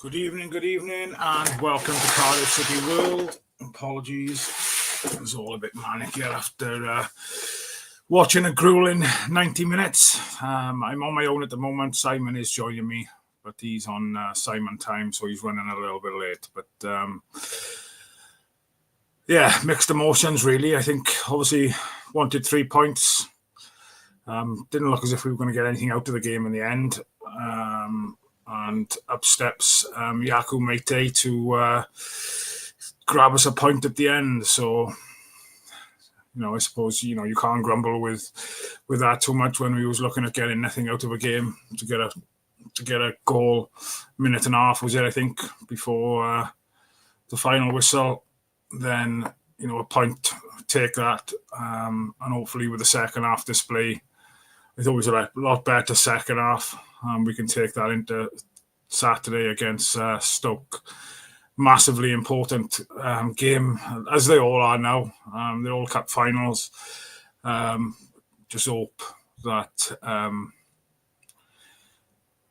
Good evening, and welcome to Cardiff City World. Apologies, it was all a bit manic here after watching a grueling 90 minutes. I'm on my own at the moment. Simon is joining me, but he's on Simon time, so he's running a little bit late. But yeah, mixed emotions, really. I think obviously wanted 3 points. Didn't look as if we were going to get anything out of the game in the end. And up steps Yaku Mete to grab us a point at the end. So, I suppose, you can't grumble with that too much when we was looking at getting nothing out of a game to get a goal. Minute and a half was it, I think, before the final whistle. Then, a point, take that. And hopefully with the second half display, I thought it was a lot better second half. We can take that into Saturday against Stoke. Massively important game, as they all are now. They're all cup finals. Just hope that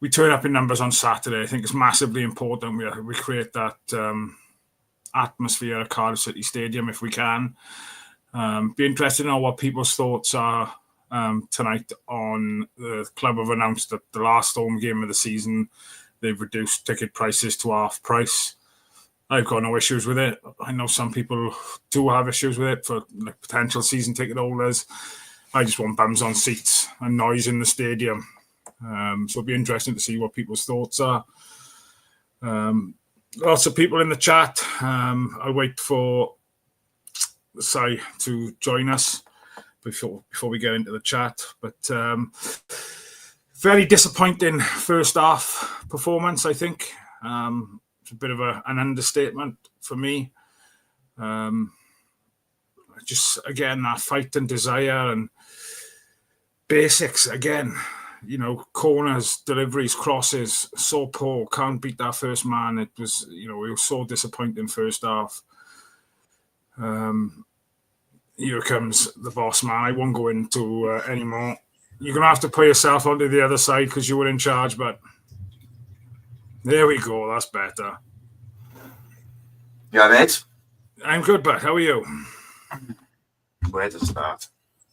we turn up in numbers on Saturday. I think it's massively important we create that atmosphere at Cardiff City Stadium if we can. Be interested to know what people's thoughts are tonight on the club have announced that the last home game of the season, they've reduced ticket prices to half price. I've got no issues with it. I know some people do have issues with it for potential season ticket holders. I just want bums on seats and noise in the stadium. So it'll be interesting to see what people's thoughts are. Lots of people in the chat. I'll wait for Sai to join us before we get into the chat. But very disappointing first half performance, I think. It's a bit of an understatement for me. Just, again, that fight and desire and basics, again. Corners, deliveries, crosses, so poor. Can't beat that first man. It was, we were so disappointing first half. Here comes the boss man. I won't go into any more. You're going to have to put yourself onto the other side because you were in charge, but there we go. That's better. Yeah, mate. I'm good, but how are you? Where to start?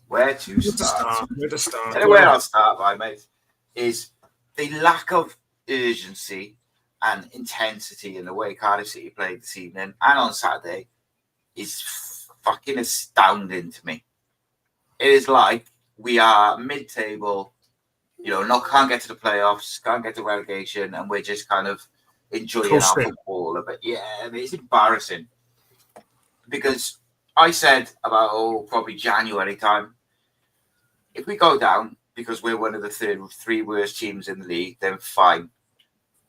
Where to start? Anyway, I'll start by, mate, is the lack of urgency and intensity in the way Cardiff City played this evening and on Saturday is fucking astounding to me. It is like we are mid-table, can't get to the playoffs, can't get to relegation, and we're just kind of enjoying our football a bit. Yeah, it's embarrassing. Because I said about, probably January time, if we go down because we're one of the three worst teams in the league, then fine.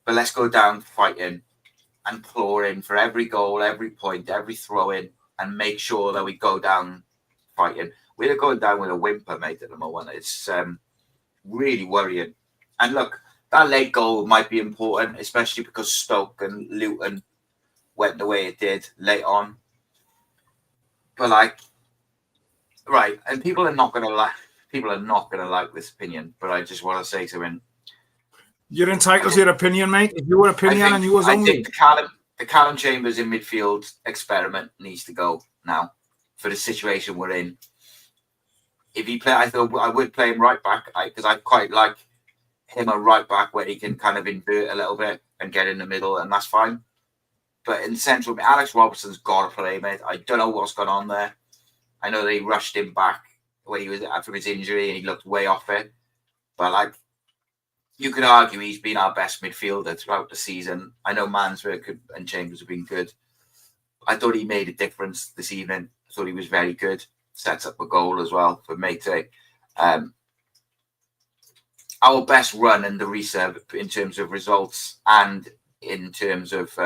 But let's go down fighting and clawing for every goal, every point, every throw-in, and make sure that we go down fighting. We're going down with a whimper, mate, at the moment. It's really worrying. And look, that late goal might be important, especially because Stoke and Luton went the way it did late on. But right, and people are not going to like this opinion, but I just want to say to him, you're entitled to your opinion, mate. If your opinion and yours only. I think the Callum Chambers in midfield experiment needs to go now for the situation we're in. If he play, I thought I would play him right back because I quite like him a right back where he can kind of invert a little bit and get in the middle, and that's fine. But in central, Alex Robertson's got to play, mate. I don't know what's going on there. I know they rushed him back when he was after his injury and he looked way off it. But you could argue he's been our best midfielder throughout the season. I know Mansworth and Chambers have been good. I thought he made a difference this evening. I thought he was very good. Sets up a goal as well for Mete. Our best run in the reserve in terms of results and in terms of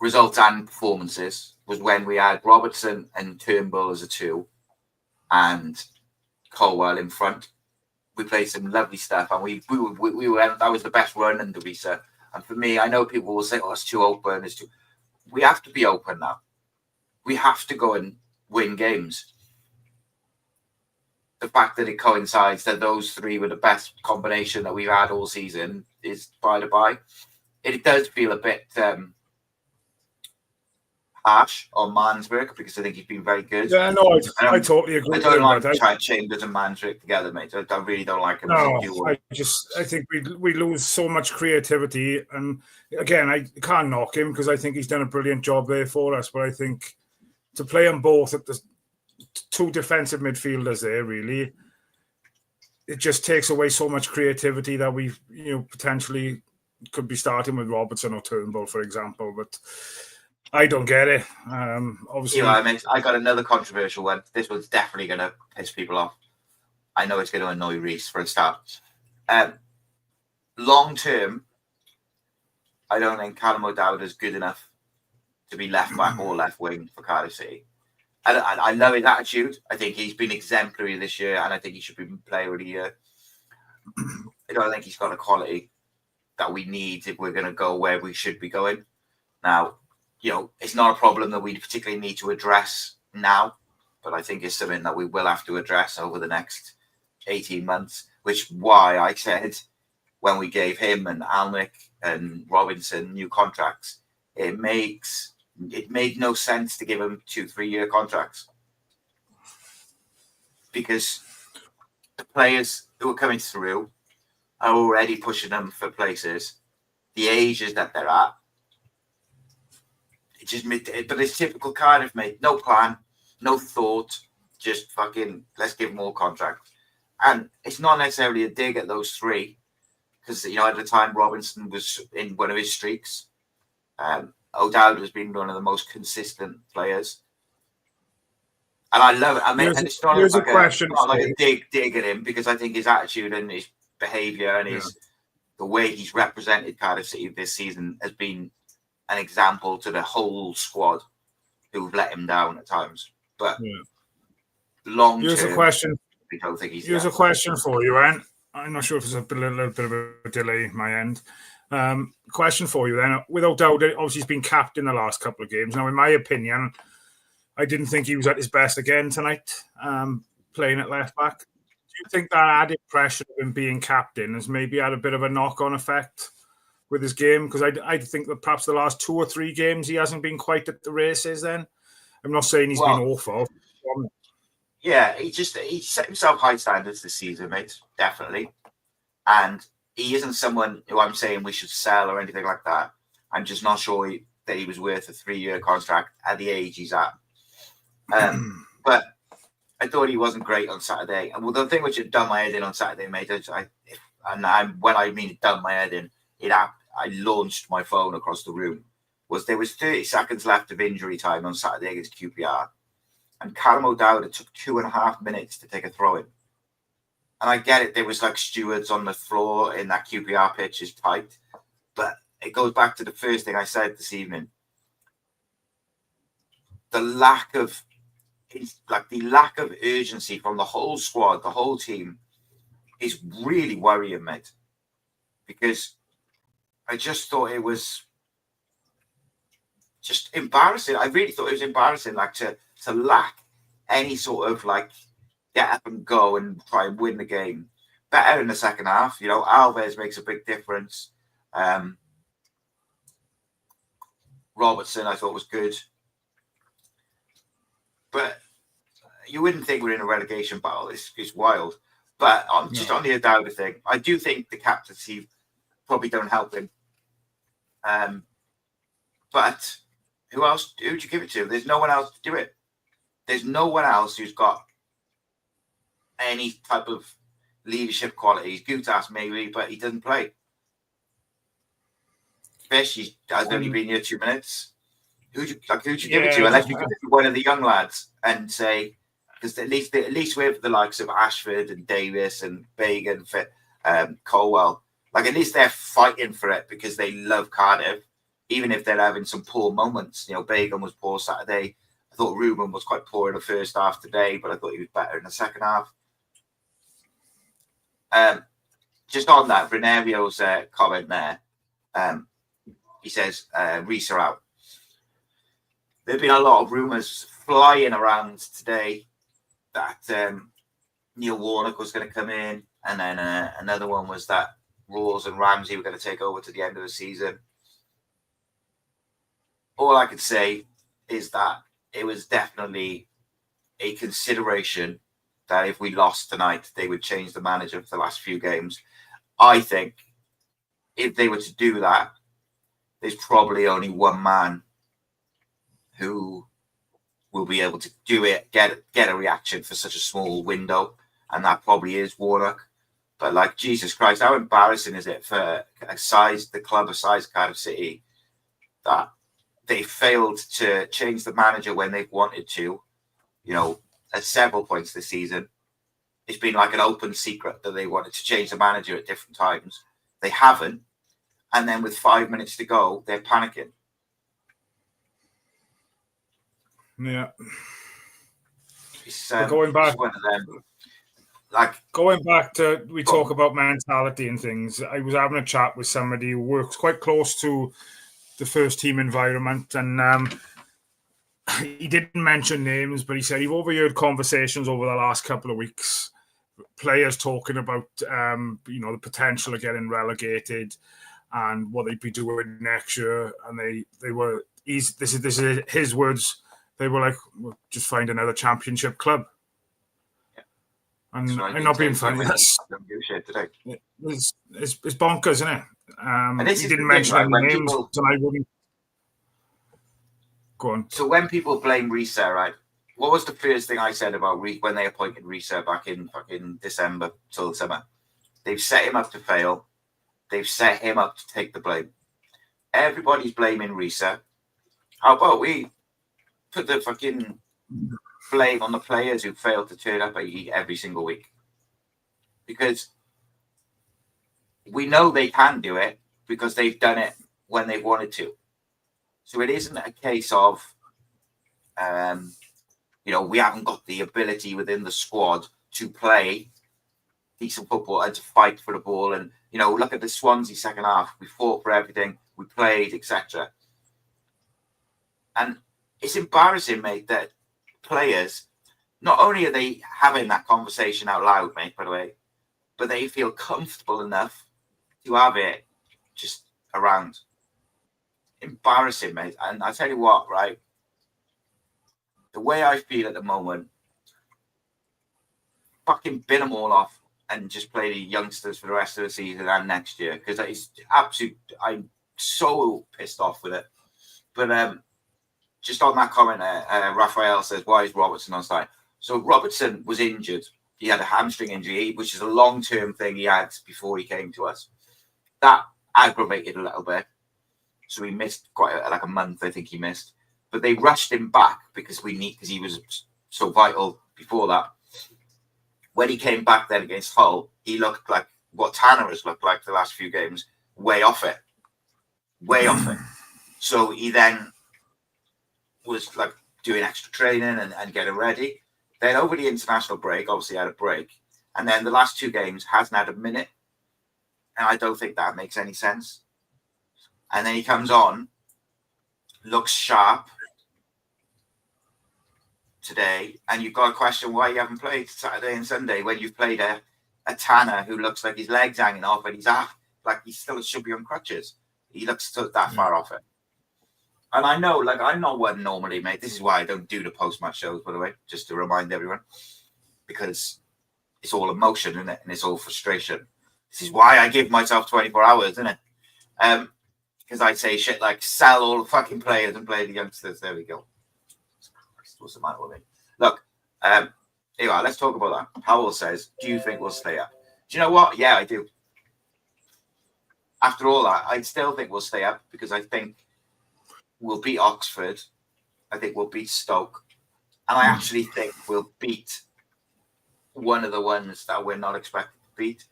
results and performances was when we had Robertson and Turnbull as a 2 and Colwell in front. We played some lovely stuff, and we were that was the best run in the reserve. And for me, I know people will say, "Oh, it's too open." We have to be open now. We have to go and win games. the fact that it coincides that those three were the best combination that we've had all season is by the by. It does feel a bit harsh on Mansbrook because I think he's been very good. Yeah, no, I totally agree. I don't like Chambers and Mansbrook together, mate. I really don't like them. No, I think we lose so much creativity, and again, I can't knock him because I think he's done a brilliant job there for us. But I think to play them both at the two defensive midfielders there, really, it just takes away so much creativity that we, potentially could be starting with Robertson or Turnbull, for example. But I don't get it. Obviously, I got another controversial one. This one's definitely going to piss people off. I know it's going to annoy Reece for a start. Long term, I don't think Callum O'Dowd is good enough to be left back or left wing for Cardiff City. I love his attitude. I think he's been exemplary this year, and I think he should be player of the year. I don't think he's got the quality that we need if we're going to go where we should be going. Now, it's not a problem that we particularly need to address now, but I think it's something that we will have to address over the next 18 months, which is why I said when we gave him and Alnwick and Robinson new contracts, it made no sense to give them 2-3 year contracts because the players who are coming through are already pushing them for places. The ages that they're at, but it's typical Cardiff, mate. No plan, no thought, just fucking let's give them all contracts. And it's not necessarily a dig at those three because at the time Robinson was in one of his streaks. O'Dowd has been one of the most consistent players. And I love it. I mean, and it's not like a dig at him because I think his attitude and his behaviour and the way he's represented Cardiff City this season has been an example to the whole squad who've let him down at times. But long term, here's a question. I don't think he's here's a question for you, Ant. I'm not sure if there's a little bit of a delay in my end. Question for you then. With O'Dowd, obviously he's been capped in the last couple of games. Now, in my opinion, I didn't think he was at his best again tonight, playing at left back. Do you think that added pressure of him being captain has maybe had a bit of a knock-on effect with his game? Because I think that perhaps the last 2 or 3 games he hasn't been quite at the races then. I'm not saying he's been awful. Yeah, he set himself high standards this season, mate, definitely. And he isn't someone who I'm saying we should sell or anything like that. I'm just not sure that he was worth a 3-year contract at the age he's at. But I thought he wasn't great on Saturday. And the thing which had done my head in on Saturday, mate, when I mean done my head in, I launched my phone across the room, was there was 30 seconds left of injury time on Saturday against QPR. And Callum O'Dowd, it took 2.5 minutes to take a throw in. And I get it, there was like stewards on the floor in that QPR pitch is tight. But it goes back to the first thing I said this evening. The lack of urgency from the whole squad, the whole team, is really worrying, mate. Because I just thought it was just embarrassing. I really thought it was embarrassing, like to lack any sort of like get up and go and try and win the game. Better in the second half. Alves makes a big difference. Robertson, I thought was good. But you wouldn't think we're in a relegation battle. It's wild. But just on the O'Dowd thing, I do think the captaincy probably don't help him. But who else? Who'd you give it to? There's no one else to do it. There's no one else who's got any type of leadership qualities. Gutas maybe, but he doesn't play. Fish, he has only been here 2 minutes. Who'd you give it to? Unless you give it to one of the young lads and say, because at least with the likes of Ashford and Davis and Bagan, Colwell, like at least they're fighting for it because they love Cardiff, even if they're having some poor moments. Bagan was poor Saturday. I thought Ruben was quite poor in the first half today, but I thought he was better in the second half. Just on that, Renario's comment there, he says, Reece are out. There have been a lot of rumours flying around today that Neil Warnock was going to come in, and then another one was that Rawls and Ramsey were going to take over to the end of the season. All I could say is that it was definitely a consideration that if we lost tonight, they would change the manager for the last few games. I think if they were to do that, there's probably only one man who will be able to do it, get a reaction for such a small window, and that probably is Warnock. But like, Jesus Christ, how embarrassing is it for the club of size Cardiff City, that they failed to change the manager when they've wanted to, at several points this season. It's been like an open secret that they wanted to change the manager at different times. They haven't. And then with 5 minutes to go, they're panicking. Yeah. It's, going back, it's one of them. Going back to, we talk about mentality and things. I was having a chat with somebody who works quite close to the first team environment, and he didn't mention names, but he said he've overheard conversations over the last couple of weeks, players talking about the potential of getting relegated and what they'd be doing next year, and this is his words. They were like, we'll just find another championship club. And I'm not being funny. It's bonkers, isn't it? And he didn't mention any names, and I wouldn't. Go on. So when people blame Risa, right? What was the first thing I said about when they appointed Risa back in fucking December till the summer? They've set him up to fail. They've set him up to take the blame. Everybody's blaming Risa. How about we put the fucking blame on the players who failed to turn up every single week? Because we know they can do it because they've done it when they've wanted to. So it isn't a case of, we haven't got the ability within the squad to play decent football and to fight for the ball. And, look at the Swansea second half. We fought for everything. We played, etc. And it's embarrassing, mate, that players, not only are they having that conversation out loud, mate, by the way, but they feel comfortable enough to have it just around. Embarrassing, mate. And I tell you what, right? The way I feel at the moment, fucking bin them all off and just play the youngsters for the rest of the season and next year, because that is absolute. I'm so pissed off with it. But just on that comment, Raphael says, "Why is Robertson on side?" So Robertson was injured. He had a hamstring injury, which is a long-term thing he had before he came to us. That aggravated a little bit. So he missed quite a month, I think he missed. But they rushed him back because he was so vital before that. When he came back then against Hull, he looked like what Tanner has looked like the last few games, way off it. So he then was like doing extra training and getting ready. Then over the international break, obviously had a break. And then the last two games hasn't had a minute. And I don't think that makes any sense. And then he comes on, looks sharp today, and you've got to question why you haven't played Saturday and Sunday when you've played a Tanner who looks like his legs hanging off and he's like he still should be on crutches. He looks that far off it. And I know, I'm not one normally, mate. This is why I don't do the post-match shows, by the way, just to remind everyone, because it's all emotion, isn't it? And it's all frustration. This is why I give myself 24 hours, isn't it? Because I say shit like sell all the fucking players and play the youngsters. There we go. What's the matter with me? Look, anyway, let's talk about that. Howell says, do you think we'll stay up? Do you know what? Yeah, I do. After all that, I still think we'll stay up because I think we'll beat Oxford. I think we'll beat Stoke. And I actually think we'll beat one of the ones that we're not expected to beat.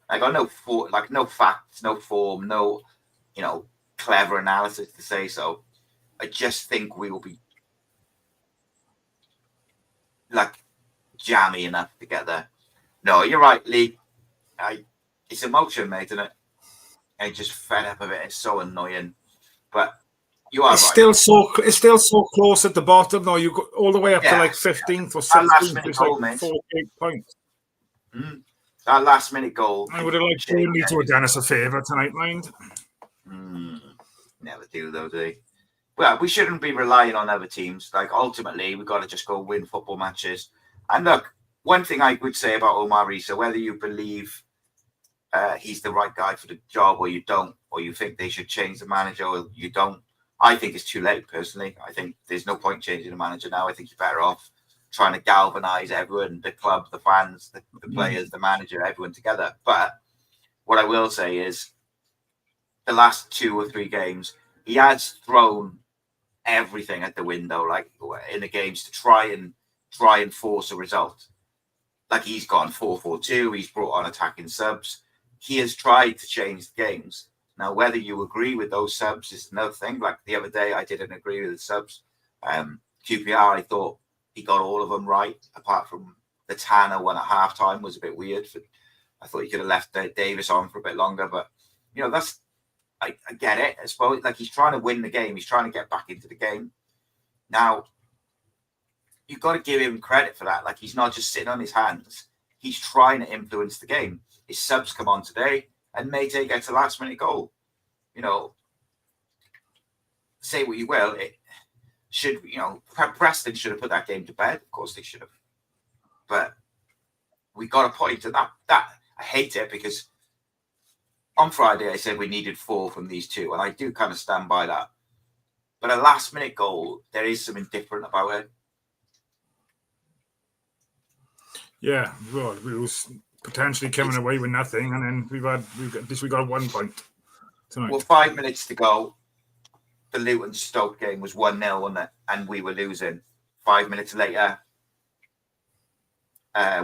I got no facts, no form, no, clever analysis to say so. I just think we will be jammy enough to get there. No, you're right, Lee. It's emotion, mate, isn't it? I just fed up of it. It's so annoying. But you are it's right. It's still so close at the bottom, though. You go all the way up to 15th or 16th. It's like 48 points. That last minute goal. I would have liked Burnley to have done us a favour tonight, mind. Never do, though, do they? Well, we shouldn't be relying on other teams. Like, ultimately, we've got to just go win football matches. And look, one thing I would say about Omar Issa, whether you believe he's the right guy for the job or you don't, or you think they should change the manager or you don't, I think it's too late, personally. I think there's no point changing the manager now. I think you're better off trying to galvanise everyone, the club, the fans, the players, the manager, everyone together. But what I will say is the last 2 or 3 games, he has thrown everything at the window, like in the games, to try and force a result. Like, he's gone 4-4-2, he's brought on attacking subs. He has tried to change the games. Now, whether you agree with those subs is another thing. Like the other day, I didn't agree with the subs. QPR, I thought he got all of them right, apart from the Tanner one at halftime was a bit weird. I thought he could have left Davis on for a bit longer, but that's, I get it. I suppose, like, he's trying to win the game. He's trying to get back into the game. Now, you've got to give him credit for that. Like, he's not just sitting on his hands. He's trying to influence the game. His subs come on today, and Mayte gets a last-minute goal. Say what you will, it should, Preston should have put that game to bed. Of course they should have. But we got a point to that. I hate it because on Friday I said we needed 4 from these 2, and I do kind of stand by that. But a last-minute goal, there is something different about it. Yeah, well, we was potentially coming away with nothing, and then we got 1 point tonight. Well, 5 minutes to go. The Luton Stoke game was 1-0, wasn't it? And we were losing. 5 minutes later,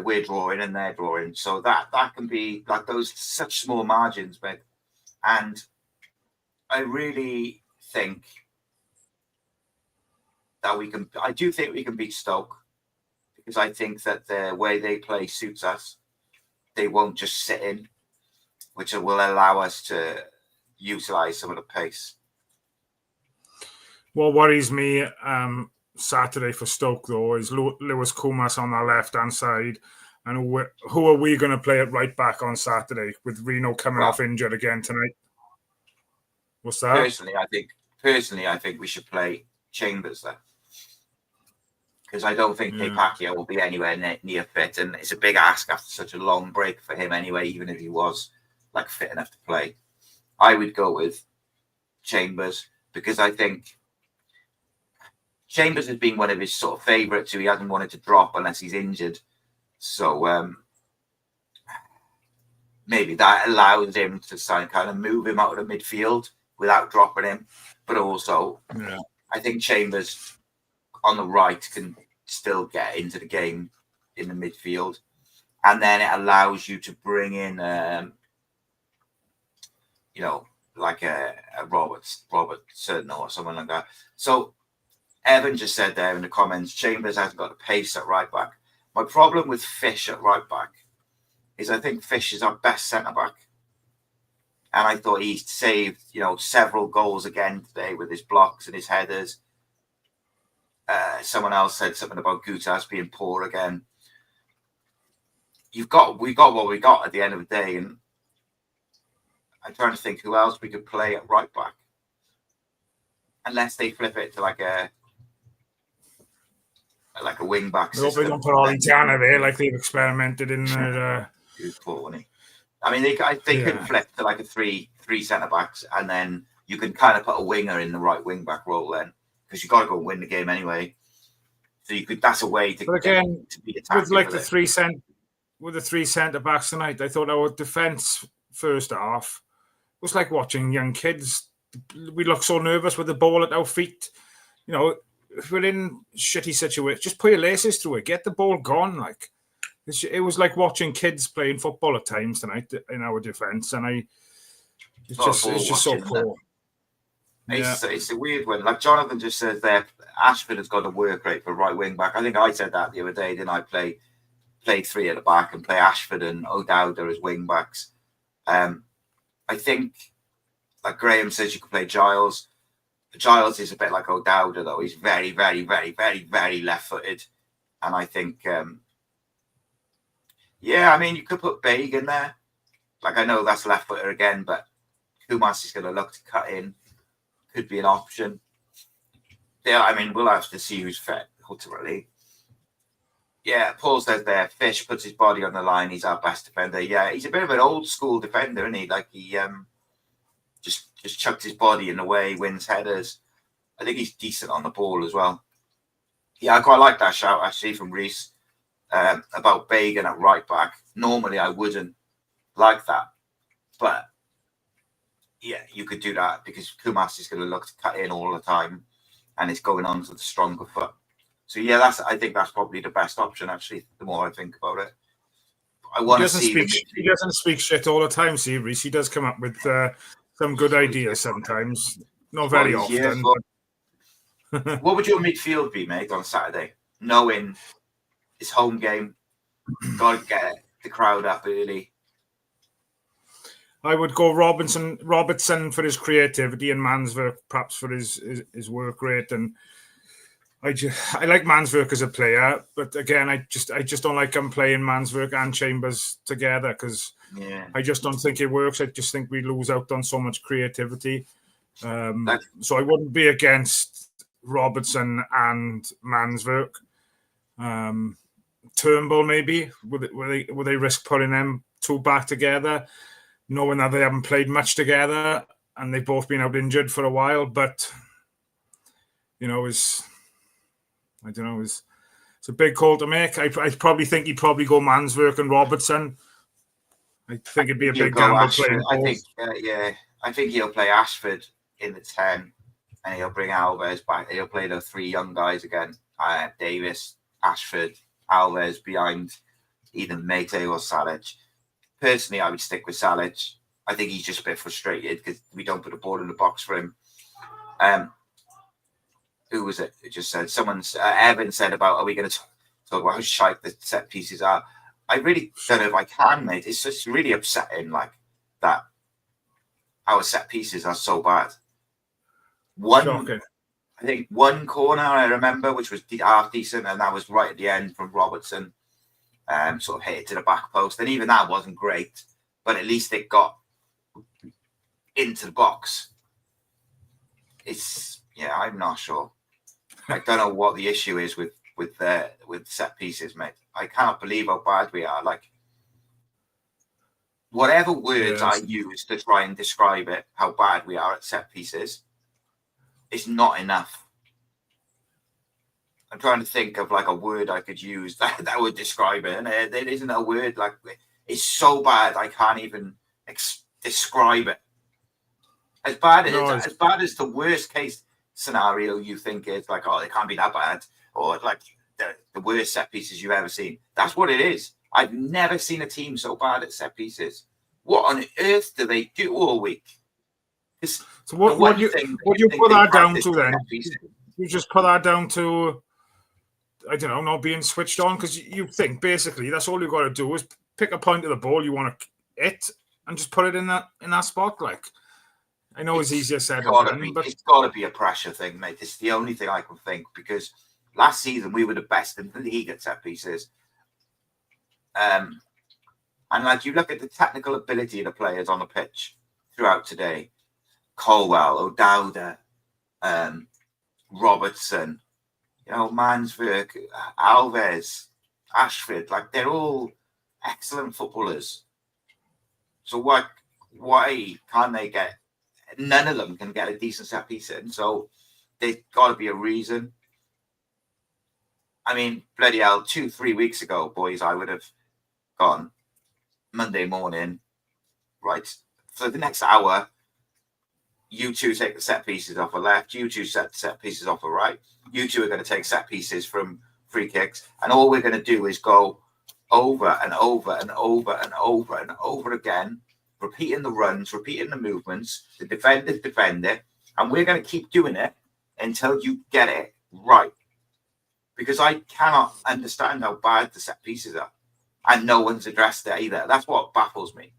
we're drawing and they're drawing. So that can be like those such small margins, but and I really think that I do think we can beat Stoke, because I think that the way they play suits us. They won't just sit in, which will allow us to utilise some of the pace. What worries me Saturday for Stoke, though, is Lewis Kumas on our left-hand side. And who are we going to play at right back on Saturday with Reno coming off injured again tonight? What's that? Personally, I think we should play Chambers there. Because I don't think Pacquiao will be anywhere near fit, and it's a big ask after such a long break for him anyway, even if he was like fit enough to play. I would go with Chambers, because I think Chambers has been one of his sort of favourites who he hasn't wanted to drop unless he's injured. So maybe that allows him to kind of move him out of the midfield without dropping him. But also, I think Chambers on the right can still get into the game in the midfield, and then it allows you to bring in like a Robertson or someone like that. So Evan just said there in the comments, Chambers hasn't got the pace at right back. My problem with Fish at right back is I think Fish is our best centre back, and I thought he saved several goals again today with his blocks and his headers. Someone else said something about Gutas being poor again. We got what we got at the end of the day, and I'm trying to think who else we could play at right back, unless they flip it to like a wing back. I hope they don't put Ollie Tanner there like they've experimented in their. Who's poor, wasn't he? I mean, they could flip to like a three centre backs, and then you can kind of put a winger in the right wing back role then, because you got to go win the game anyway. So you could. That's a way to. But again, to be attacking with like the 3 centre backs tonight, I thought our defence first half was like watching young kids. We look so nervous with the ball at our feet. If we're in shitty situations, just put your laces through it. Get the ball gone. Like it was like watching kids playing football at times tonight in our defence, and it's just so poor. It's a weird one. Like Jonathan just says there, Ashford has got a work rate for right wing back. I think I said that the other day, didn't I? Play 3 at the back and play Ashford and O'Dowda as wing backs. I think, like Graham says, you could play Giles. Giles is a bit like O'Dowda, though. He's very, very, very, very, very left-footed. And I think Yeah, I mean, you could put Baig in there. Like, I know that's left footer again, but Kumas is going to look to cut in. Could be an option. Yeah, I mean, we'll have to see who's fit ultimately. Yeah, Paul says there, Fish puts his body on the line. He's our best defender. Yeah, he's a bit of an old school defender, isn't he? Like, he just chucks his body in the way, wins headers. I think he's decent on the ball as well. Yeah, I quite like that shout, actually, from Reese about Bagan at right back. Normally, I wouldn't like that. But, yeah, you could do that because Kumas is going to look to cut in all the time and it's going on to the stronger foot. So, yeah, I think that's probably the best option, actually, the more I think about it. I want to see... He doesn't speak shit all the time, see, Reese. He does come up with some good ideas sometimes. Not very often. What would your midfield be, mate, on Saturday? Knowing it's home game, got to get the crowd up early. I would go Robertson for his creativity and Mansverk perhaps for his work rate. And I like Mansverk as a player, but again, I just don't like him playing Mansverk and Chambers together because I just don't think it works. I just think we lose out on so much creativity. So I wouldn't be against Robertson and Mansverk. Turnbull maybe would they risk putting them two back together, knowing that they haven't played much together and they've both been out injured for a while. But it's a big call to make. I probably think he'd probably go Mansverk and Robertson. I think it'd be a big gamble playing both. I think he'll play Ashford in the 10 and he'll bring Alves back. He'll play the three young guys again. Davis, Ashford, Alves behind either Mate or Salic. Personally, I would stick with Salic. I think he's just a bit frustrated because we don't put a ball in the box for him. Who was it? It just said Evan said about, are we going to talk about how shite the set pieces are? I really don't know if I can, mate. It's just really upsetting, like that. Our set pieces are so bad. I think one corner I remember, which was half decent, and that was right at the end from Robertson. Sort of hit it to the back post, and even that wasn't great, but at least it got into the box. I'm not sure. I don't know what the issue is with set pieces, mate. I can't believe how bad we are. Like, whatever words I use to try and describe it, how bad we are at set pieces, it's not enough. I'm trying to think of like a word I could use that would describe it, and there isn't a word. Like, it's so bad I can't even describe it. As bad as the worst case scenario you think is, like, oh, it can't be that bad, or like the worst set pieces you've ever seen. That's what it is. I've never seen a team so bad at set pieces. What on earth do they do all week? So what you put that down to then? You just put that down to, I don't know, not being switched on, because you think basically that's all you've got to do is pick a point of the ball you want to hit and just put it in that spot. Like, I know it's easier said than done, but it's got to be a pressure thing, mate. It's the only thing I can think, because last season we were the best in the league at set pieces. And like, you look at the technical ability of the players on the pitch throughout today: Colwell, O'Dowda, Robertson, Mansverk, Alves, Ashford. Like, they're all excellent footballers. So why can't they get? None of them can get a decent set piece in. So there's got to be a reason. I mean, bloody hell, 2-3 weeks ago, boys, I would have gone Monday morning, right, for the next hour, you two take the set pieces off the left, you two set pieces off the right, you two are going to take set pieces from free kicks, and all we're going to do is go over and over and over and over and over again, repeating the runs, repeating the movements, the defenders defend it, and we're going to keep doing it until you get it right. Because I cannot understand how bad the set pieces are, and no one's addressed it either. That's what baffles me.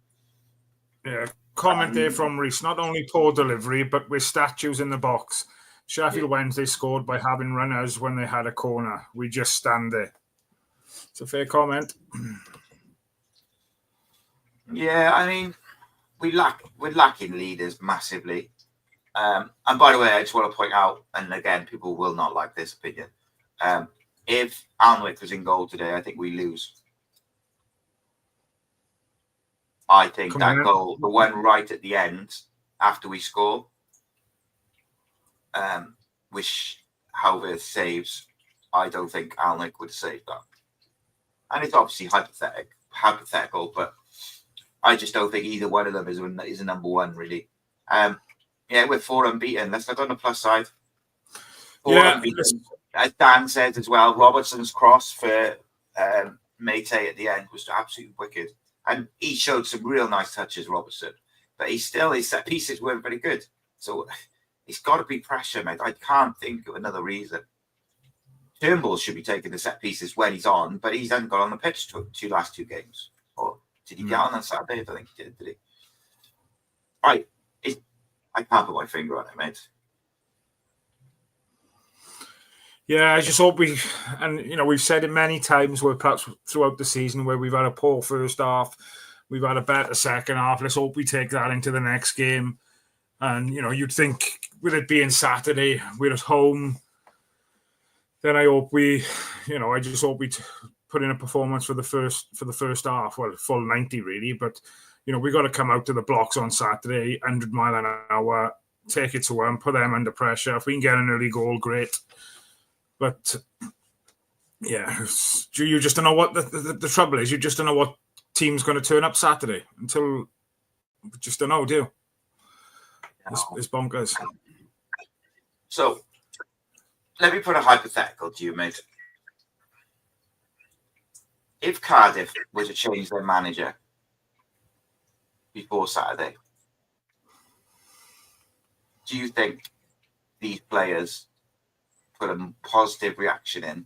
Yeah, comment there from Reese. Not only poor delivery, but with statues in the box. Sheffield Wednesday scored by having runners when they had a corner. We just stand there. It's a fair comment. Yeah, I mean, we're lacking leaders massively. And by the way, I just want to point out, and again, people will not like this opinion. If Alnwick was in goal today, I think we lose. I think that goal, the one right at the end after we score, which Halvey saves, I don't think Alnwick would have saved that. And it's obviously hypothetical, but I just don't think either one of them is a number one, really. Yeah, we're 4 unbeaten. Let's look on the plus side. 4 unbeaten. As Dan said as well, Robertson's cross for Mate at the end was absolutely wicked. And he showed some real nice touches, Robertson. But his set pieces weren't very good. So it's got to be pressure, mate. I can't think of another reason. Turnbull should be taking the set pieces when he's on, but he hasn't got on the pitch last two games. Or did he get on Saturday? I don't think he did he? Right. I can't put my finger on it, mate. Yeah, I just hope we've said it many times where perhaps throughout the season where we've had a poor first half, we've had a better second half. Let's hope we take that into the next game. And, you'd think with it being Saturday, we're at home, then I hope I just hope we put in a performance for the first half. Well, full 90 really, but we got to come out to the blocks on Saturday, 100 mile an hour, take it to them, put them under pressure. If we can get an early goal, great. But yeah, you just don't know what the trouble is. You just don't know what team's going to turn up Saturday until just don't know, do you? It's bonkers. So let me put a hypothetical to you, mate. If Cardiff were to change their manager before Saturday, do you think these players put a positive reaction in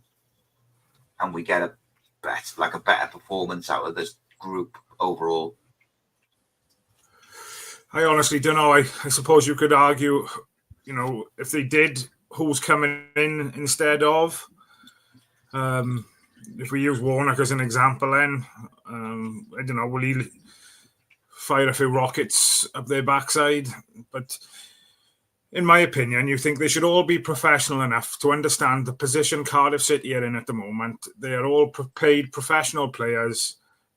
and we get a better performance out of this group overall? I honestly don't know. I suppose you could argue, if they did, who's coming in instead of? If we use Warnock as an example, then I don't know. Will he fire a few rockets up their backside? But in my opinion, you think they should all be professional enough to understand the position Cardiff City are in at the moment. They are all paid professional players.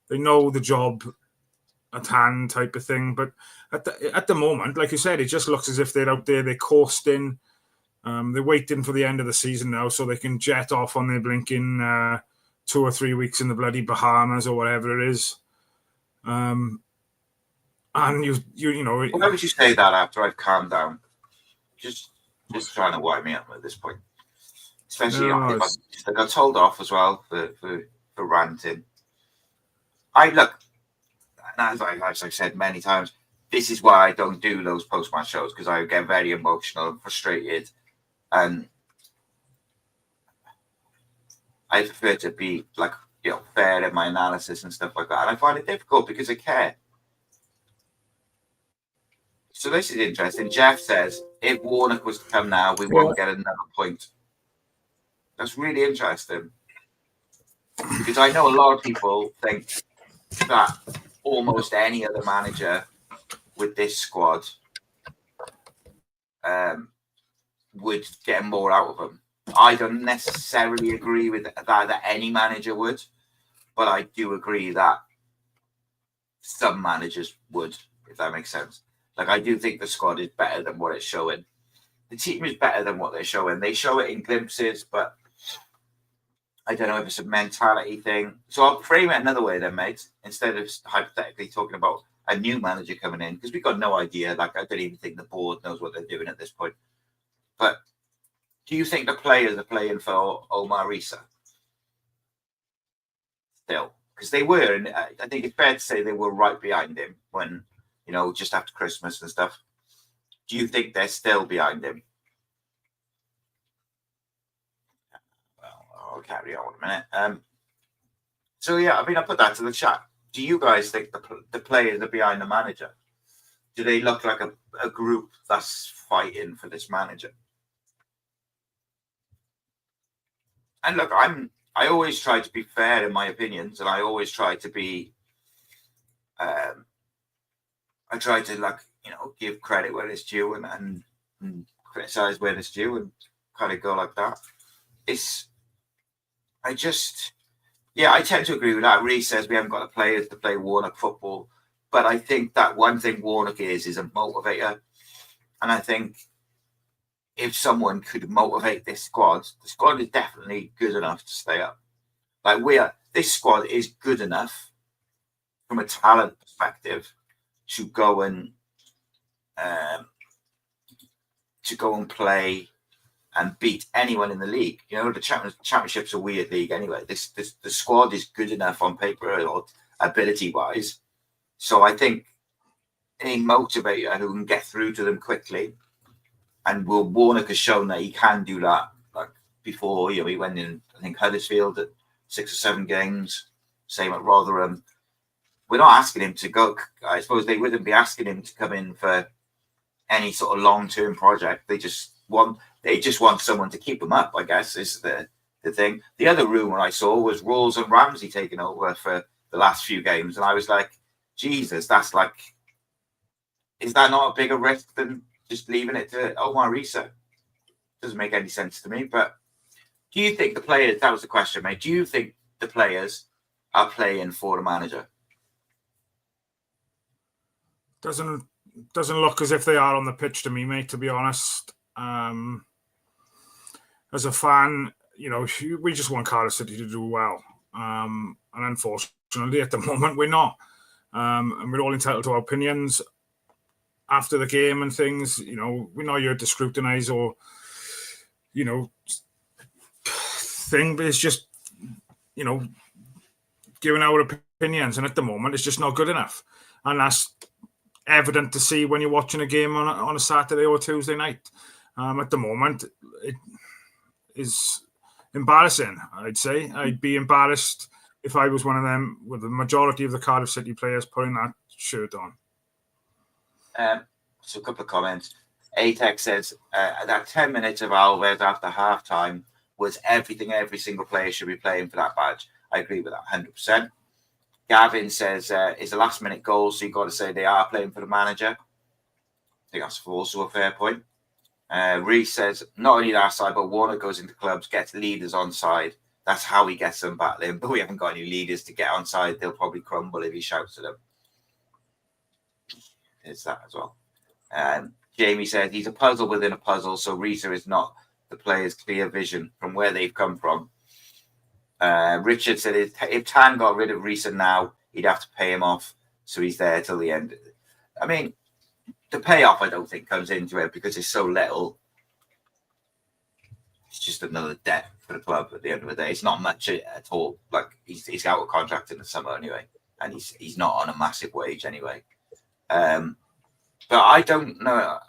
They know the job at hand, type of thing. But at the moment, like you said, it just looks as if they're out there, they're coasting. They're waiting for the end of the season now so they can jet off on their blinking 2 or 3 weeks in the bloody Bahamas or whatever it is. And you know. Why would you say that after I've calmed down? Just trying to wind me up at this point. Especially if I got told off as well for ranting. As I've said many times, this is why I don't do those post-match shows, because I get very emotional and frustrated, and I prefer to be fair in my analysis and stuff like that. And I find it difficult because I care. So this is interesting. Jeff says, if Warnock was to come now, we won't get another point. That's really interesting. Because I know a lot of people think that almost any other manager with this squad would get more out of them. I don't necessarily agree with that any manager would, but I do agree that some managers would, if that makes sense. I do think the squad is better than what it's showing. The team is better than what they're showing. They show it in glimpses, but I don't know if it's a mentality thing. So I'll frame it another way then, mate. Instead of hypothetically talking about a new manager coming in, because we've got no idea. I don't even think the board knows what they're doing at this point. But do you think the players are playing for Omar Issa? Still, because they were, and I think it's fair to say they were right behind him when, just after Christmas and stuff. Do you think they're still behind him? Well, I'll carry on a minute. So yeah, I put that to the chat. Do you guys think the players are behind the manager? Do they look like a group that's fighting for this manager? And look, I always try to be fair in my opinions, and I always try to be I try to give credit where it's due and criticize where it's due and kind of go like that. I tend to agree with that. Reece says we haven't got the players to play Warnock football, but I think that one thing Warnock is a motivator, and I think if someone could motivate this squad, the squad is definitely good enough to stay up. This squad is good enough from a talent perspective to go and play and beat anyone in the league. The championship's a weird league anyway. The squad is good enough on paper or ability wise. So I think a motivator who can get through to them quickly, and Warnock has shown that he can do that. Like before, he went in, I think, Huddersfield at 6 or 7 games. Same at Rotherham. We're not asking him to go. I suppose they wouldn't be asking him to come in for any sort of long-term project. They just want someone to keep them up, I guess, is the thing. The other rumour I saw was Rawls and Ramsey taking over for the last few games. And I was like, Jesus, is that not a bigger risk than just leaving it to Omar Risa? Doesn't make any sense to me. But do you think the players, that was the question, mate, do you think the players are playing for the manager? Doesn't look as if they are on the pitch to me, mate, to be honest. As a fan, we just want Cardiff City to do well. And unfortunately, at the moment, we're not. And we're all entitled to our opinions after the game and things. We're not here to scrutinise or, thing, but it's just, giving our opinions. And at the moment, it's just not good enough. And that's evident to see when you're watching a game on a Saturday or Tuesday night. At the moment, it is embarrassing, I'd say. I'd be embarrassed if I was one of them, with the majority of the Cardiff City players putting that shirt on. So a couple of comments. ATEX says that 10 minutes of Alves after half-time was everything every single player should be playing for that badge. I agree with that 100%. Gavin says it's a last-minute goal, so you've got to say they are playing for the manager. I think that's also a fair point. Reece says, not only that side, but Warner goes into clubs, gets leaders on side. That's how he gets them battling. But we haven't got any leaders to get on side. They'll probably crumble if he shouts at them. There's that as well. Jamie said, he's a puzzle within a puzzle, so Risa is not the player's clear vision from where they've come from. Richard said, if Tan got rid of Risa now, he'd have to pay him off, so he's there till the end. I mean, the payoff, I don't think, comes into it because it's so little. It's just another debt for the club at the end of the day. It's not much at all. Like, he's out of contract in the summer anyway, and he's not on a massive wage anyway. But I don't know,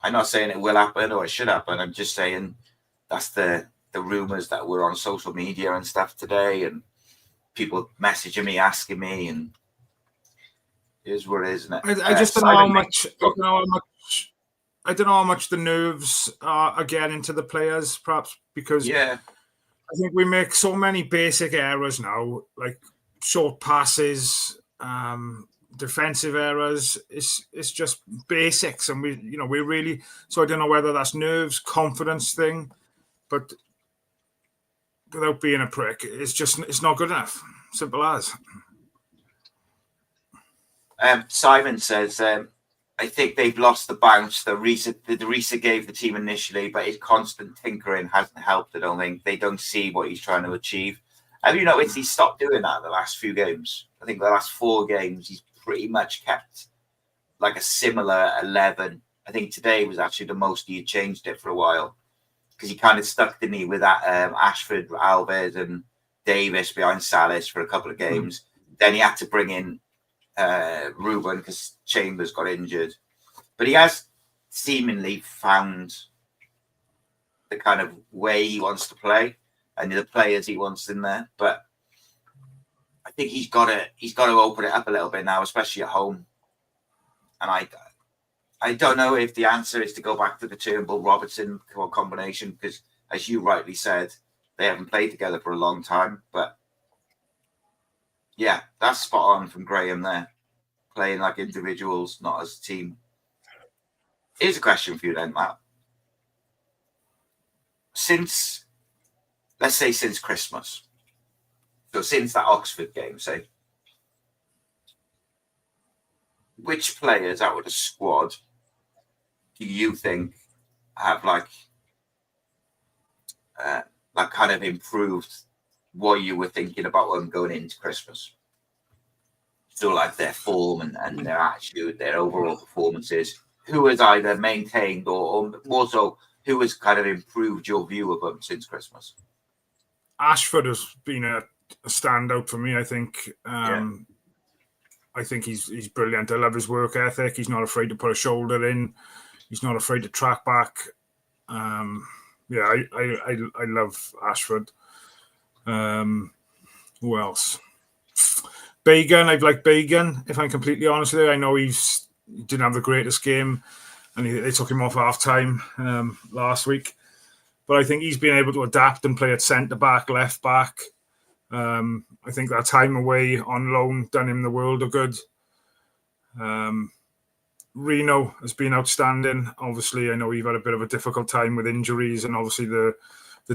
I'm not saying it will happen or it should happen. I'm just saying that's the rumours that were on social media and stuff today, and people messaging me, asking me, and it is what it is, isn't it? I just don't know how much. I don't know how much the nerves are getting into the players, perhaps because I think we make so many basic errors now, like short passes, defensive errors. It's just basics, and we really. So I don't know whether that's nerves, confidence thing, but without being a prick, it's not good enough. Simple as. Simon says, I think they've lost the bounce that Risa gave the team initially, but his constant tinkering hasn't helped. I don't think they don't see what he's trying to achieve. Have you noticed he stopped doing that the last few games? I think the last 4 games he's pretty much kept like a similar 11. I think today was actually the most he had changed it for a while because he kind of stuck, didn't he, with that Ashford, Alves, and Davis behind Salis for a couple of games. Then he had to bring in Ruben because Chambers got injured, but he has seemingly found the kind of way he wants to play and the players he wants in there. But I think he's got to open it up a little bit now, especially at home. And I don't know if the answer is to go back to the Turnbull Robertson combination because, as you rightly said, they haven't played together for a long time. But yeah, that's spot on from Graham there. playing like individuals, not as a team. Here's a question for you then, Matt. Let's say since Christmas, so since that Oxford game, say, which players out of the squad do you think have like kind of improved what you were thinking about them going into Christmas? So like their form and their attitude, their overall performances, who has either maintained or more so, who has kind of improved your view of them since Christmas? Ashford has been a standout for me, I think. I think he's brilliant. I love his work ethic. He's not afraid to put a shoulder in. He's not afraid to track back. I love Ashford. Who else? Bagan. I've liked Bagan, if I'm completely honest with you. I know he didn't have the greatest game, and they took him off half-time last week. But I think he's been able to adapt and play at centre-back, left-back. I think that time away on loan done him the world of good. Reno has been outstanding. Obviously, I know he's had a bit of a difficult time with injuries, and obviously the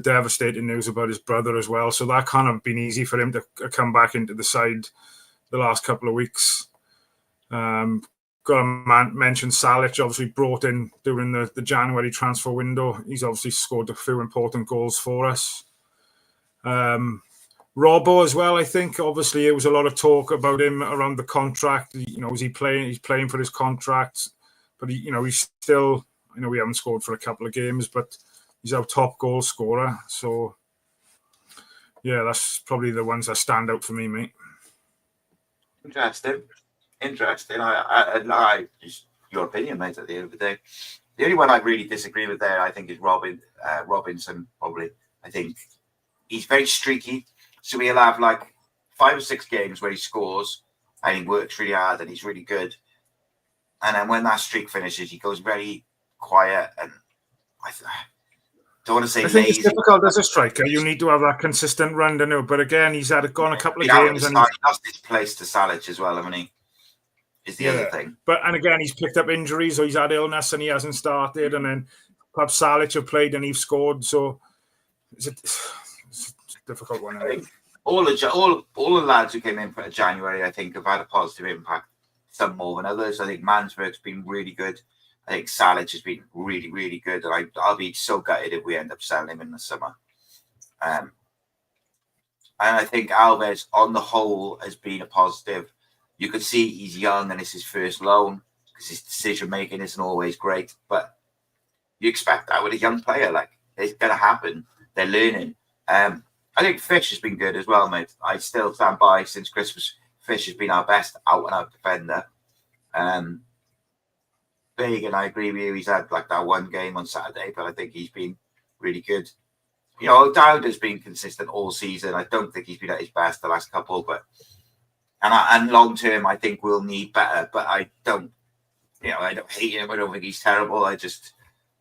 devastating news about his brother as well. So that can't have been easy for him to come back into the side the last couple of weeks. Got to mention Salic, obviously brought in during the January transfer window. He's obviously scored a few important goals for us. Robbo as well, I think. Obviously, there was a lot of talk about him around the contract. Is he playing? He's playing for his contract, but he's still. I know we haven't scored for a couple of games, but he's our top goal scorer. So, yeah, that's probably the ones that stand out for me, mate. Interesting. I just your opinion, mate. At the end of the day, the only one I really disagree with there, I think, is Robinson. Probably, I think he's very streaky. So he'll have like 5 or 6 games where he scores and he works really hard and he's really good. And then when that streak finishes, he goes very quiet. And I don't want to say lazy. It's difficult as a striker. You need to have that consistent run, don't you? But again, he's gone a couple of games. And he's lost his place to Salic as well, haven't he? Is the other thing. And again, he's picked up injuries or he's had illness and he hasn't started. And then perhaps Salic have played and he's scored. So it's a difficult one. I think all the lads who came in for January, I think, have had a positive impact. Some more than others. I think Mansberg's been really good. I think Salic has been really, really good. And I'll be so gutted if we end up selling him in the summer. And I think Alves, on the whole, has been a positive. You could see he's young and it's his first loan because his decision making isn't always great. But you expect that with a young player. Like, it's going to happen. They're learning. I think Fish has been good as well, mate. I still stand by since Christmas. Fish has been our best out-and-out defender. Big, and I agree with you. He's had like that one game on Saturday, but I think he's been really good. Dowder's been consistent all season. I don't think he's been at his best the last couple, but and long term, I think we'll need better. But I don't hate him. I don't think he's terrible. I just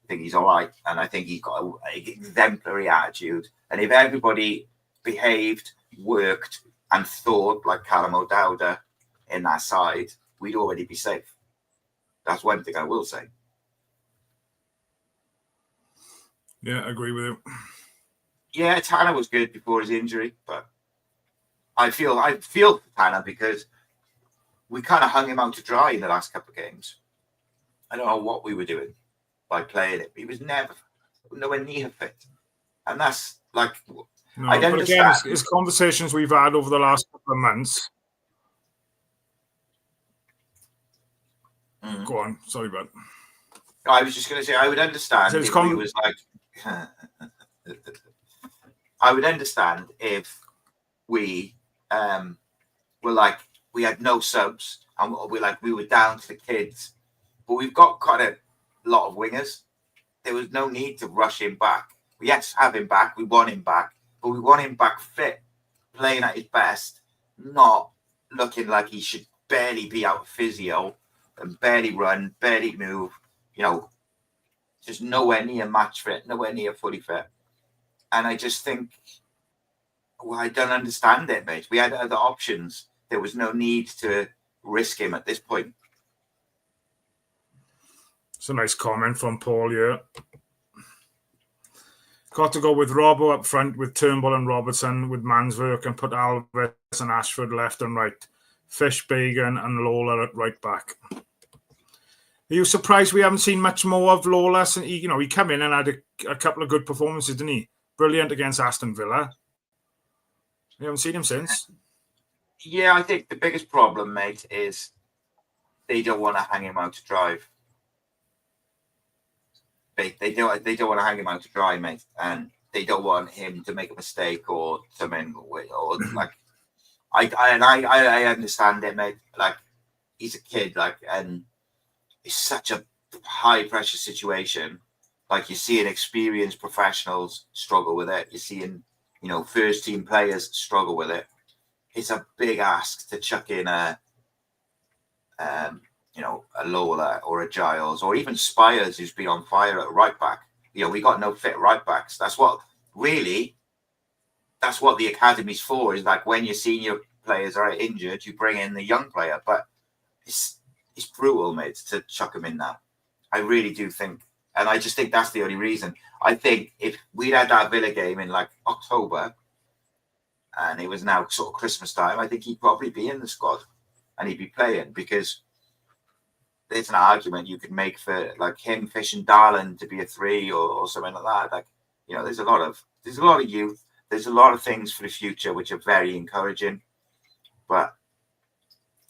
think he's all right, and I think he's got an exemplary attitude. And if everybody behaved, worked, and thought like Callum O'Dowda in that side, we'd already be safe. That's one thing I will say. Yeah, I agree with you. Yeah, Tanner was good before his injury, but I feel Tanner because we kind of hung him out to dry in the last couple of games. I don't know what we were doing by playing it. He was nowhere near fit. And that's like, no, I don't understand. Again, it's conversations we've had over the last couple of months. Go on. Sorry, bud. I was just going to say, I would understand if we was like... I would understand if we were like, we had no subs and we were down to the kids. But we've got quite a lot of wingers. There was no need to rush him back. Yes, have him back. We want him back. But we want him back fit, playing at his best, not looking like he should barely be out of physio and barely run, barely move. Just nowhere near match fit, nowhere near fully fit. And I just think, I don't understand it, mate. We had other options. There was no need to risk him at this point. It's a nice comment from Paul here. Got to go with Robbo up front with Turnbull and Robertson with Manswerk and put Alves and Ashford left and right. Fish, Bagan and Lola at right back. Are you surprised we haven't seen much more of Lola? He came in and had a couple of good performances, didn't he? Brilliant against Aston Villa. We haven't seen him since. Yeah, I think the biggest problem, mate, is they don't want to hang him out to dry. They don't want to hang him out to dry, mate, and they don't want him to make a mistake or something. Or like, I understand it, mate. Like, he's a kid, like, and it's such a high pressure situation. Like, you're seeing experienced professionals struggle with it. You're seeing, first team players struggle with it. It's a big ask to chuck in a Lola or a Giles or even Spires, who's been on fire at right back. We got no fit right backs. That's what the academy's for, is like when your senior players are injured, you bring in the young player. But it's brutal, mate, to chuck them in now. I really do think, and I just think that's the only reason. I think if we'd had that Villa game in like October and it was now sort of Christmas time, I think he'd probably be in the squad and he'd be playing, because there's an argument you could make for like him, Fish and Darlin to be a 3 or something like that. Like, there's a lot of youth. There's a lot of things for the future which are very encouraging, but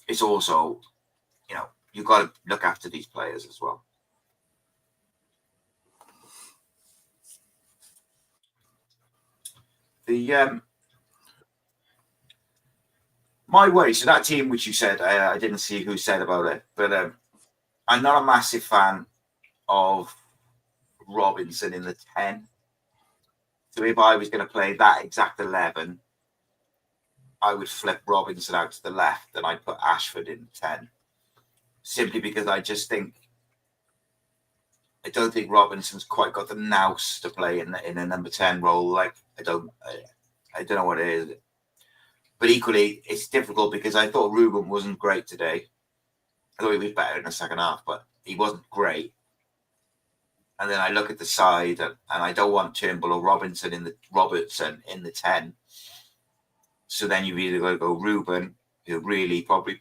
it's also, you've got to look after these players as well. My worry, so that team which you said, I didn't see who said about it, but I'm not a massive fan of Robinson in the 10. So if I was going to play that exact 11, I would flip Robinson out to the left and I'd put Ashford in 10. Simply because I don't think Robinson's quite got the nous to play in a number 10 role. Like, I don't know what it is. But equally, it's difficult because I thought Ruben wasn't great today. I thought he was better in the second half, but he wasn't great. And then I look at the side, and I don't want Turnbull or Robertson in the 10. So then you've either got to go Ruben, who really probably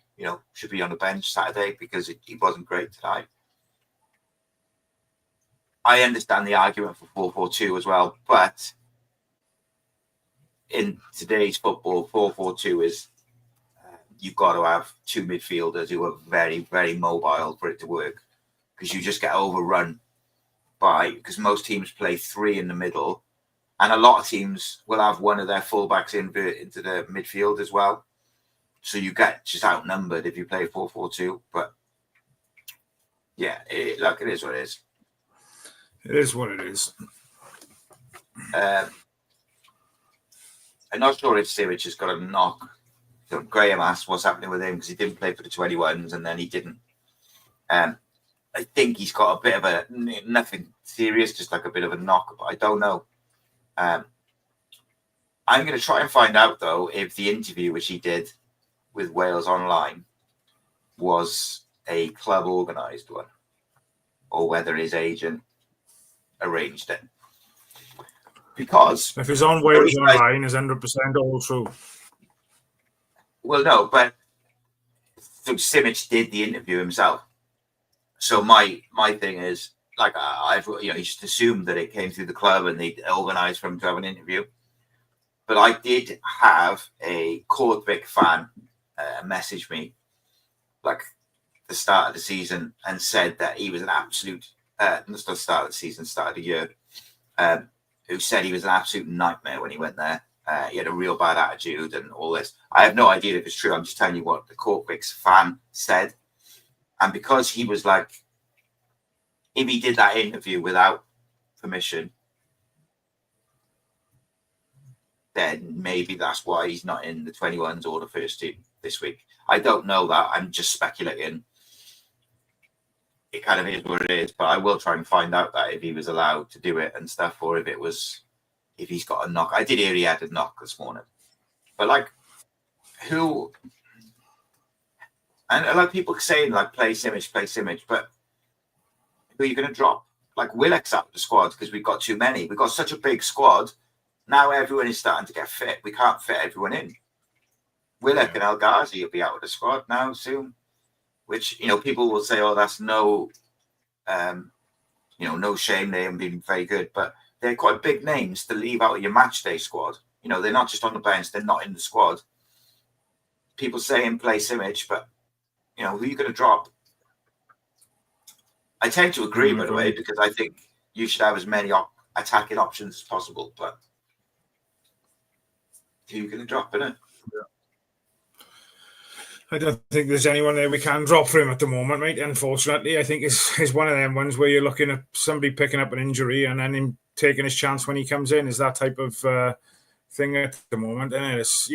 should be on the bench Saturday because he wasn't great tonight. I understand the argument for 4-4-2 as well, but in today's football, 4-4-2 is you've got to have two midfielders who are very, very mobile for it to work, because you just get overrun because most teams play 3 in the middle, and a lot of teams will have one of their fullbacks into the midfield as well. So you get just outnumbered if you play 4-4-2. But yeah, it is what it is. It is what it is. I'm not sure if Sirich has got a knock. So Graham asked what's happening with him because he didn't play for the 21s and then he didn't. I think he's got a bit of nothing serious, just like a bit of a knock, but I don't know. I'm going to try and find out, though, if the interview which he did with Wales Online was a club organised one or whether his agent arranged it. Because if he's on Wales Online, is 100% all true. Well, no, but Simic did the interview himself. So my thing is, like, I've you just assumed that it came through the club and they organised for him to have an interview. But I did have a Cardiff fan message me, like, the start of the season and said that he was an absolute, not the start of the season, start of the year, who said he was an absolute nightmare when he went there. He had a real bad attitude and all this. I have no idea if it's true. I'm just telling you what the Cardiff fan said. And because he was like, if he did that interview without permission, then maybe that's why he's not in the 21s or the first team this week. I don't know that. I'm just speculating. It kind of is what it is, but I will try and find out that if he was allowed to do it and stuff, or if he's got a knock. I did hear he had a knock this morning. But like, And a lot of people saying like play Simic, but who are you going to drop? Like Willock's out of the squad because we've got too many. We've got such a big squad. Now everyone is starting to get fit. We can't fit everyone in. Willock and El Ghazi will be out of the squad now soon, which, people will say, oh, that's no shame. They haven't been very good, but they're quite big names to leave out of your match day squad. They're not just on the bench. They're not in the squad. People saying play Simic, but, who are you going to drop? I tend to agree, by the way, because I think you should have as many attacking options as possible, but who are you going to drop in it? I don't think there's anyone there we can drop for him at the moment, mate. Unfortunately, I think it's one of them ones where you're looking at somebody picking up an injury and then him taking his chance when he comes in. Is that type of thing at the moment? And it's,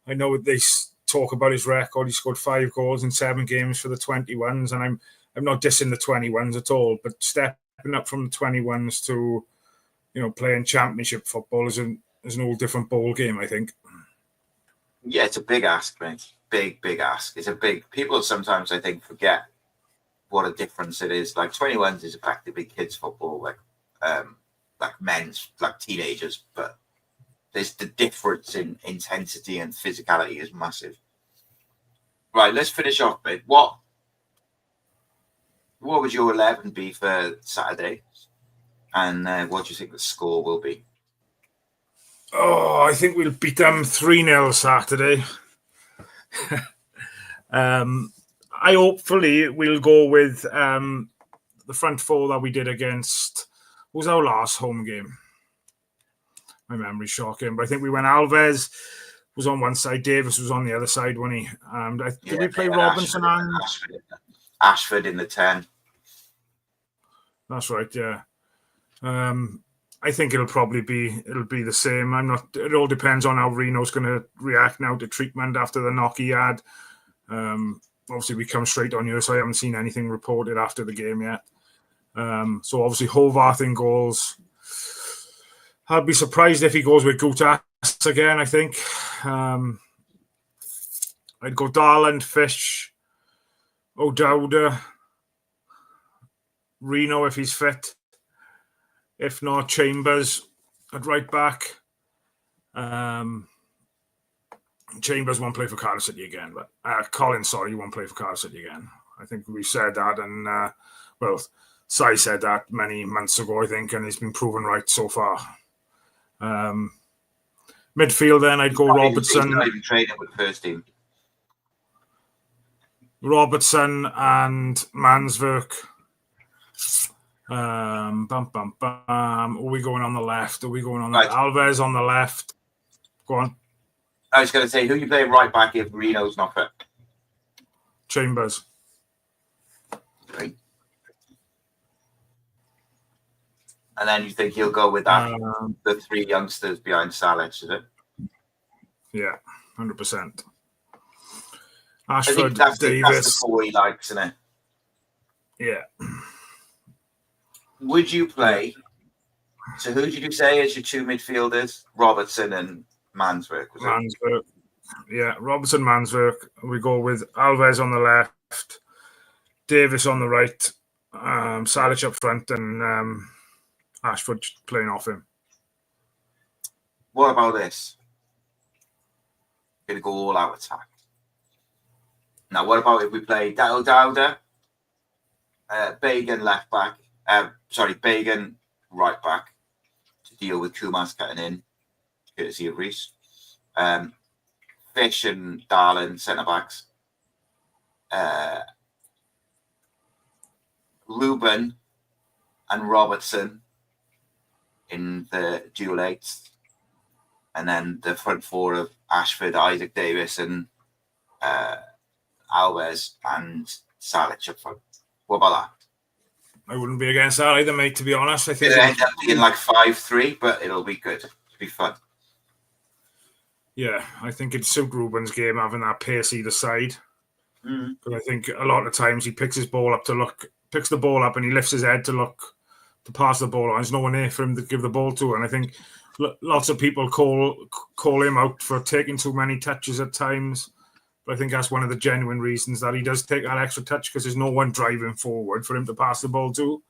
I know they talk about his record. He scored 5 goals in 7 games for the 21s, and I'm not dissing the 21s at all, but stepping up from the 21s to, playing championship football is an all different ball game, I think. Yeah, it's a big ask, mate. Big ask. It's a big. People sometimes, I think, forget what a difference it is. Like 21s is effectively kids football, like men's, like teenagers, but there's the difference in intensity and physicality is massive. Right, let's finish off, mate. What would your 11 be for Saturday? And what do you think the score will be? Oh, I think we'll beat them 3-0 Saturday. I hopefully we'll go with the front 4 that we did against. What was our last home game? My memory's shocking, but I think we went. Alves was on one side, Davis was on the other side, wasn't he? Did we play Robinson and Ashford in the 10? That's right, yeah. I think it'll be the same. It all depends on how Reno's going to react now to treatment after the knock he had. Obviously, we come straight on you, so I haven't seen anything reported after the game yet. So obviously, Hovarth in goals. I'd be surprised if he goes with Gutas again, I think. I'd go Darland, Fish, O'Dowda, Reno if he's fit. If not, Chambers at right back. Chambers won't play for Cardiff City again, but Collins, won't play for Cardiff City again. I think we said that, and Sai said that many months ago, I think, and he's been proven right so far. Midfield, then I'd go Robertson. He's not even training with the first team. Robertson and Manswerk. Who are we going on the left? Are we going on right. Alves on the left? Go on. I was going to say, who you play right back if Reno's not fit? Chambers. Right. And then you think he'll go with that, the 3 youngsters behind Salic, is it? Yeah, 100%. Ashford, I think that's Davis. That's the 4 he likes, isn't it? Yeah. Would you play? So who did you say is your 2 midfielders? Robertson and Manswerk, was it? Manswerk. Yeah, Robertson, Manswerk. We go with Alves on the left, Davis on the right, Salic up front, and Ashford playing off him. What about this? Going to go all out attack. Now, what about if we play Dowda, Bagan left back, Bagan right back to deal with Kumas cutting in, courtesy of Reese. Fish and Darlin centre backs. Ruben and Robertson in the dual 8s, and then the front 4 of Ashford, Isaac Davis, and Alves and Salic up front. What about that? I wouldn't be against that either, mate, to be honest. I think it'll end up being like 5-3, but it'll be good. It'll be fun. Yeah, I think it'd suit Ruben's game having that pace either side. But I think a lot of times he picks the ball up and he lifts his head to look to pass the ball on. There's no one there for him to give the ball to. And I think lots of people call him out for taking too many touches at times. But I think that's one of the genuine reasons that he does take that extra touch, because there's no one driving forward for him to pass the ball to.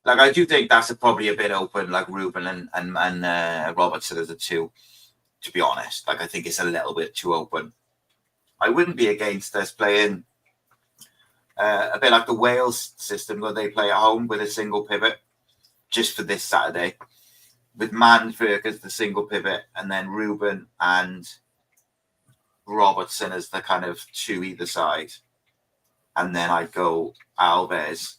Like, I do think that's probably a bit open, like Ruben and Robertson as the two, to be honest. Like, I think it's a little bit too open. I wouldn't be against us playing a bit like the Wales system where they play at home with a single pivot just for this Saturday, with Mansberg as the single pivot and then Ruben and Robertson as the kind of two either side. And then I'd go Alves.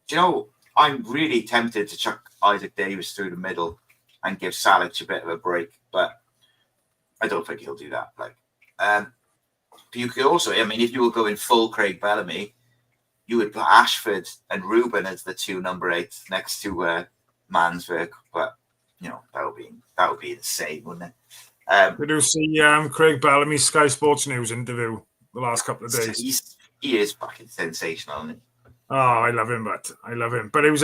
Do you know, I'm really tempted to chuck Isaac Davis through the middle and give Salic a bit of a break, but I don't think he'll do that. Like, but you could also, I mean, if you were going full Craig Bellamy, you would put Ashford and Ruben as the two number 8 next to Mansberg. But you know, that would be insane, wouldn't it? Did you see Craig Bellamy's Sky Sports News interview the last couple of days? He is fucking sensational, isn't he? Oh, I love him, But it was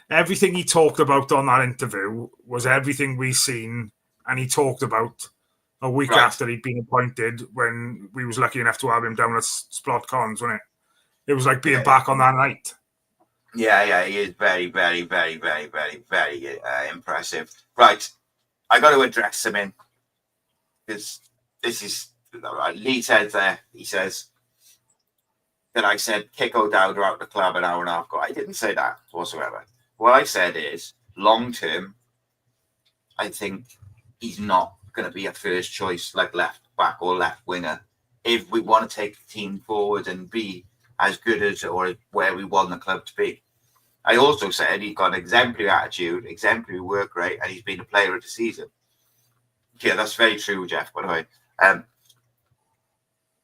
everything he talked about on that interview was everything we've seen, and he talked about a week after he'd been appointed, when we was lucky enough to have him down at Splot Cons, wasn't it? It was like being back on that night. Yeah, he is very, very, very, very, very, very impressive. Right, I got to address him in, because this is Lee said there. He says that I said kick O'Dowd out of the club an hour and a half ago. I didn't say that whatsoever. What I said is, long term, I think he's not going to be a first choice like left back or left winger if we want to take the team forward and be as good as or where we want the club to be. I also said he's got an exemplary attitude, exemplary work rate, and he's been a player of the season. Yeah, that's very true, Jeff, by the way.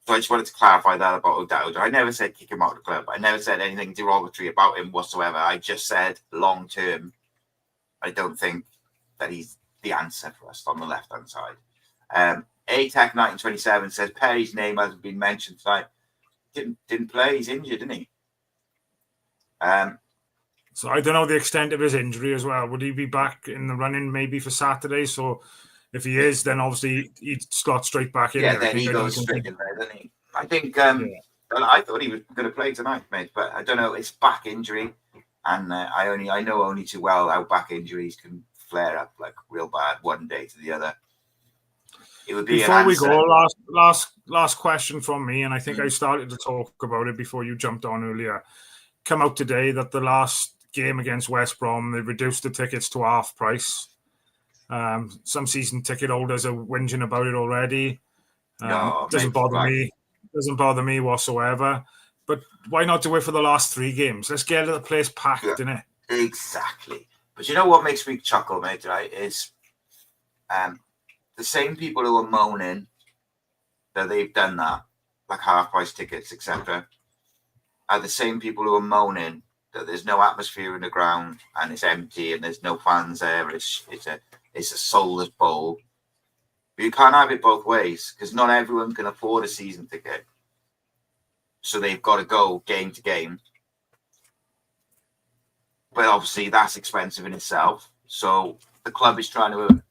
So I just wanted to clarify that about O'Dowd. I never said kick him out of the club. I never said anything derogatory about him whatsoever. I just said long term, I don't think that he's the answer for us on the left-hand side. ATEC 1927 says Perry's name hasn't been mentioned tonight. Didn't play. He's injured, didn't he? So I don't know the extent of his injury as well. Would he be back in the running maybe for Saturday? So if he is, then obviously he'd slot straight back in. Yeah, then he goes straight in there, doesn't he? I think. Well, I thought he was going to play tonight, mate, but I don't know. It's back injury, and I know only too well how back injuries can flare up like real bad one day to the other. It would be before we go. Last question from me, and I think I started to talk about it before you jumped on earlier. Come out today that the last game against West Brom, they reduced the tickets to half price. Some season ticket holders are whinging about it already. Doesn't bother me whatsoever. But why not do it for the last 3 games? Let's get the place packed, innit? Exactly. But you know what makes me chuckle, mate, right, is the same people who are moaning that they've done that, like half-price tickets, etc., are the same people who are moaning that there's no atmosphere in the ground and it's empty and there's no fans there. It's a soulless bowl. But you can't have it both ways, because not everyone can afford a season ticket. So they've got to go game to game. But obviously that's expensive in itself. So the club is trying to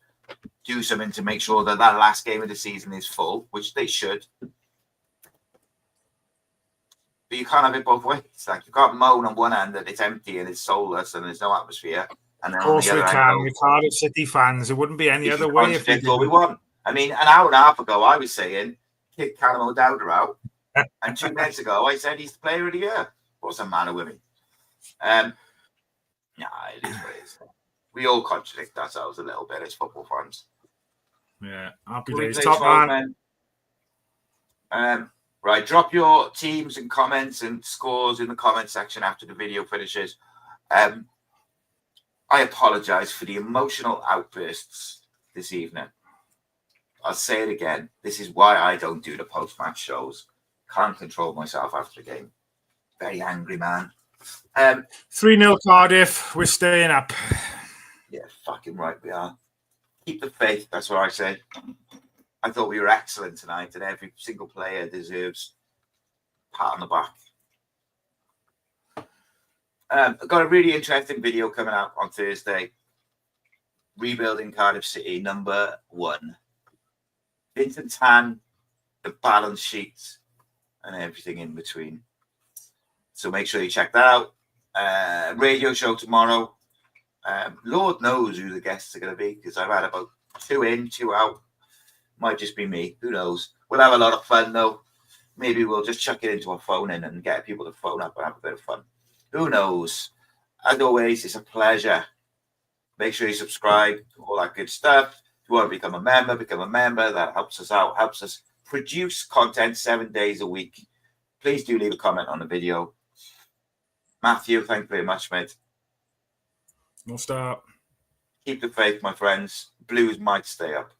do something to make sure that last game of the season is full, which they should. But you can't have it both ways. Like, you can't moan on one hand that it's empty and it's soulless and there's no atmosphere. And then of course on the we other can. hand, We're Cardiff City fans. It wouldn't be any other way if we did what we want. I mean, an hour and a half ago, I was saying kick Callum O'Dowd out. And 2 minutes ago, I said he's the player of the year. What's the matter with me? It is what it is. We all contradict ourselves a little bit as football fans. Yeah, happy days. Top man. Right, drop your teams and comments and scores in the comment section after the video finishes. I apologise for the emotional outbursts this evening. I'll say it again. This is why I don't do the post-match shows. Can't control myself after the game. Very angry man. 3-0 Cardiff. We're staying up. Yeah, fucking right we are. Keep the faith. That's what I say. I thought we were excellent tonight, and every single player deserves a pat on the back. I've got a really interesting video coming out on Thursday. Rebuilding Cardiff City, number 1. Vincent Tan, the balance sheet, and everything in between. So make sure you check that out. Radio show tomorrow. Lord knows who the guests are going to be, because I've had about 2 in, 2 out. Might just be me. Who knows? We'll have a lot of fun, though. Maybe we'll just chuck it into a phone in and get people to phone up and have a bit of fun. Who knows? As always, it's a pleasure. Make sure you subscribe, all that good stuff. If you want to become a member. That helps us out, helps us produce content 7 days a week. Please do leave a comment on the video. Matthew, thank you very much, mate. No start. Keep the faith, my friends. Blues might stay up.